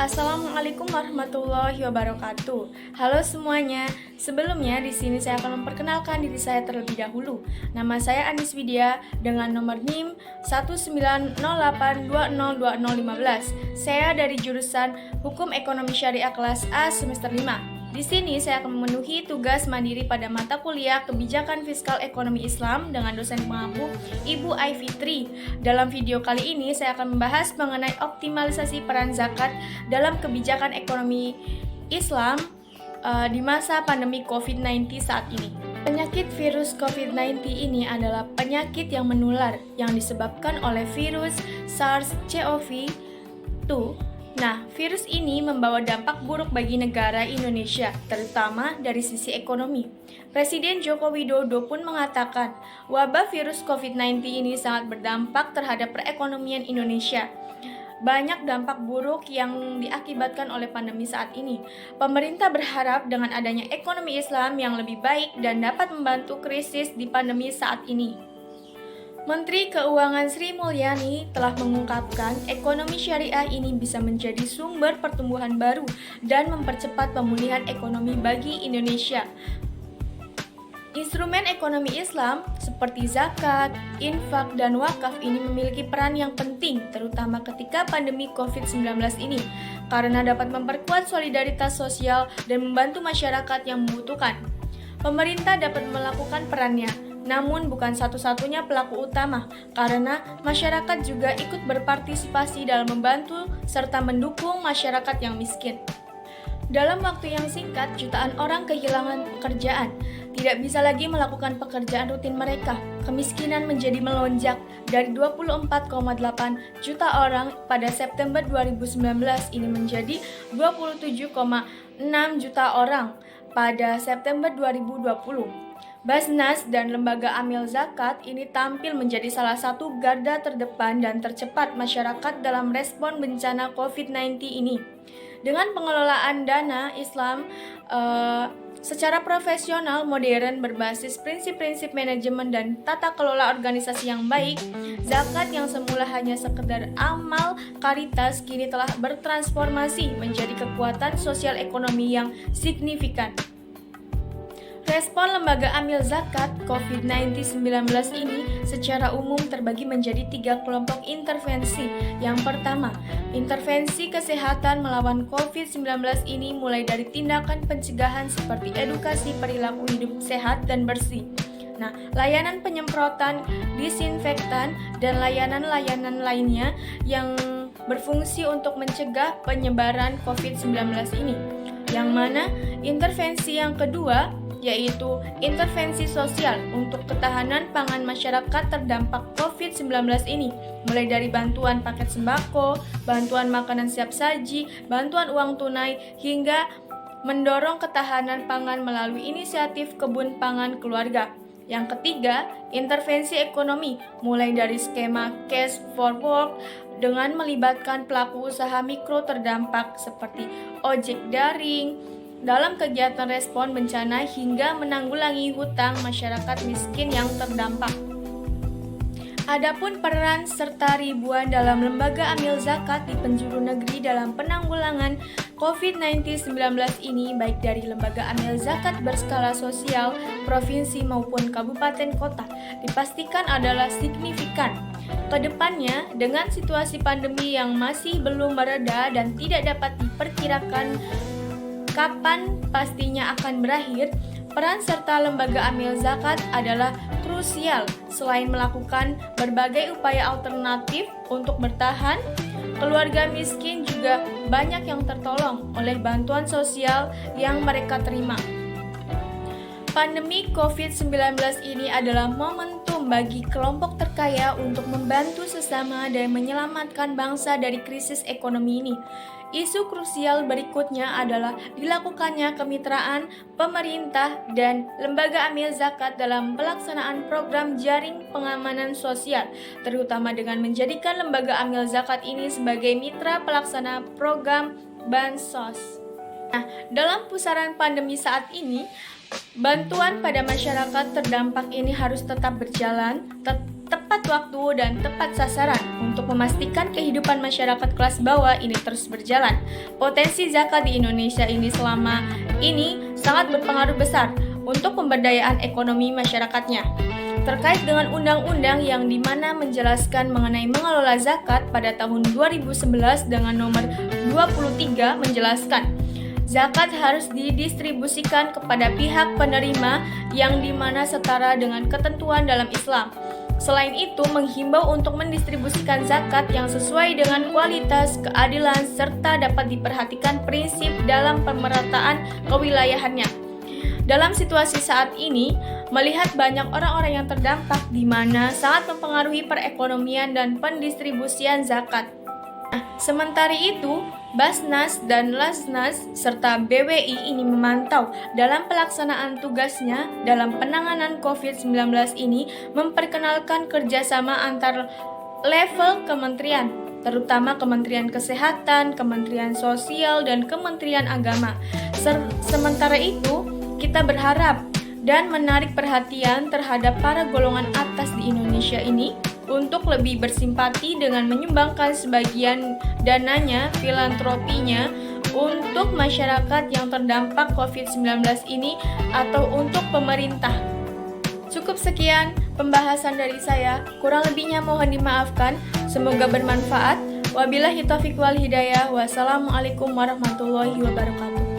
Assalamualaikum warahmatullahi wabarakatuh. Halo semuanya. Sebelumnya di sini saya akan memperkenalkan diri saya terlebih dahulu. Nama saya Anis Widya dengan nomor NIM 19082020015. Saya dari jurusan Hukum Ekonomi Syariah kelas A semester 5. Di sini saya akan memenuhi tugas mandiri pada mata kuliah Kebijakan Fiskal Ekonomi Islam dengan dosen pengampu Ibu Aifitri. Dalam video kali ini saya akan membahas mengenai optimalisasi peran zakat dalam kebijakan ekonomi Islam di masa pandemi COVID-19 saat ini. Penyakit virus COVID-19 ini adalah penyakit yang menular yang disebabkan oleh virus SARS-CoV-2. Nah, virus ini membawa dampak buruk bagi negara Indonesia, terutama dari sisi ekonomi. Presiden Joko Widodo pun mengatakan, wabah virus COVID-19 ini sangat berdampak terhadap perekonomian Indonesia. Banyak dampak buruk yang diakibatkan oleh pandemi saat ini. Pemerintah berharap dengan adanya ekonomi Islam yang lebih baik dan dapat membantu krisis di pandemi saat ini. Menteri Keuangan Sri Mulyani telah mengungkapkan ekonomi syariah ini bisa menjadi sumber pertumbuhan baru dan mempercepat pemulihan ekonomi bagi Indonesia. Instrumen ekonomi Islam seperti zakat, infak, dan wakaf ini memiliki peran yang penting terutama ketika pandemi COVID-19 ini karena dapat memperkuat solidaritas sosial dan membantu masyarakat yang membutuhkan. Pemerintah dapat melakukan perannya, namun bukan satu-satunya pelaku utama, karena masyarakat juga ikut berpartisipasi dalam membantu serta mendukung masyarakat yang miskin. Dalam waktu yang singkat, jutaan orang kehilangan pekerjaan, tidak bisa lagi melakukan pekerjaan rutin mereka. Kemiskinan menjadi melonjak dari 24,8 juta orang pada September 2019 ini menjadi 27,6 juta orang pada September 2020. Basnas dan Lembaga Amil Zakat ini tampil menjadi salah satu garda terdepan dan tercepat masyarakat dalam respon bencana COVID-19 ini. Dengan pengelolaan dana Islam secara profesional, modern, berbasis prinsip-prinsip manajemen dan tata kelola organisasi yang baik, zakat yang semula hanya sekedar amal karitas kini telah bertransformasi menjadi kekuatan sosial ekonomi yang signifikan. Respon Lembaga Amil Zakat COVID-19 ini secara umum terbagi menjadi 3 kelompok intervensi. Yang pertama, intervensi kesehatan melawan COVID-19 ini mulai dari tindakan pencegahan seperti edukasi perilaku hidup sehat dan bersih. Nah, layanan penyemprotan, disinfektan, dan layanan-layanan lainnya yang berfungsi untuk mencegah penyebaran COVID-19 ini. Yang mana intervensi yang kedua yaitu intervensi sosial untuk ketahanan pangan masyarakat terdampak COVID-19 ini, mulai dari bantuan paket sembako, bantuan makanan siap saji, bantuan uang tunai, hingga mendorong ketahanan pangan melalui inisiatif kebun pangan keluarga. Yang ketiga, intervensi ekonomi, mulai dari skema Cash for Work dengan melibatkan pelaku usaha mikro terdampak seperti ojek daring, dalam kegiatan respon bencana hingga menanggulangi hutang masyarakat miskin yang terdampak. Adapun peran serta ribuan dalam lembaga amil zakat di penjuru negeri dalam penanggulangan COVID-19 ini baik dari lembaga amil zakat berskala sosial, provinsi maupun kabupaten kota dipastikan adalah signifikan. Kedepannya, dengan situasi pandemi yang masih belum mereda dan tidak dapat diperkirakan kapan pastinya akan berakhir, peran serta lembaga amil zakat adalah krusial. Selain melakukan berbagai upaya alternatif untuk bertahan, keluarga miskin juga banyak yang tertolong oleh bantuan sosial yang mereka terima. Pandemi COVID-19 ini adalah momentum bagi kelompok terkaya untuk membantu sesama dan menyelamatkan bangsa dari krisis ekonomi ini. Isu krusial berikutnya adalah dilakukannya kemitraan pemerintah dan lembaga amil zakat dalam pelaksanaan program jaring pengamanan sosial, terutama dengan menjadikan lembaga amil zakat ini sebagai mitra pelaksana program Bansos. Nah, dalam pusaran pandemi saat ini, bantuan pada masyarakat terdampak ini harus tetap berjalan, tepat waktu dan tepat sasaran untuk memastikan kehidupan masyarakat kelas bawah ini terus berjalan. Potensi zakat di Indonesia ini selama ini sangat berpengaruh besar untuk pemberdayaan ekonomi masyarakatnya. Terkait dengan undang-undang yang dimana menjelaskan mengenai mengelola zakat pada tahun 2011 dengan nomor 23 menjelaskan zakat harus didistribusikan kepada pihak penerima yang dimana setara dengan ketentuan dalam Islam. Selain itu, menghimbau untuk mendistribusikan zakat yang sesuai dengan kualitas, keadilan, serta dapat diperhatikan prinsip dalam pemerataan kewilayahannya. Dalam situasi saat ini, melihat banyak orang-orang yang terdampak di mana sangat mempengaruhi perekonomian dan pendistribusian zakat. Sementara itu, Basnas dan Lasnas serta BWI ini memantau dalam pelaksanaan tugasnya dalam penanganan COVID-19 ini memperkenalkan kerjasama antar level kementerian, terutama Kementerian Kesehatan, Kementerian Sosial, dan Kementerian Agama. Sementara itu, kita berharap dan menarik perhatian terhadap para golongan atas di Indonesia ini untuk lebih bersimpati dengan menyumbangkan sebagian dananya, filantropinya untuk masyarakat yang terdampak COVID-19 ini atau untuk pemerintah. Cukup sekian pembahasan dari saya, kurang lebihnya mohon dimaafkan, semoga bermanfaat. Wabillahi taufiq wal hidayah. Wassalamualaikum warahmatullahi wabarakatuh.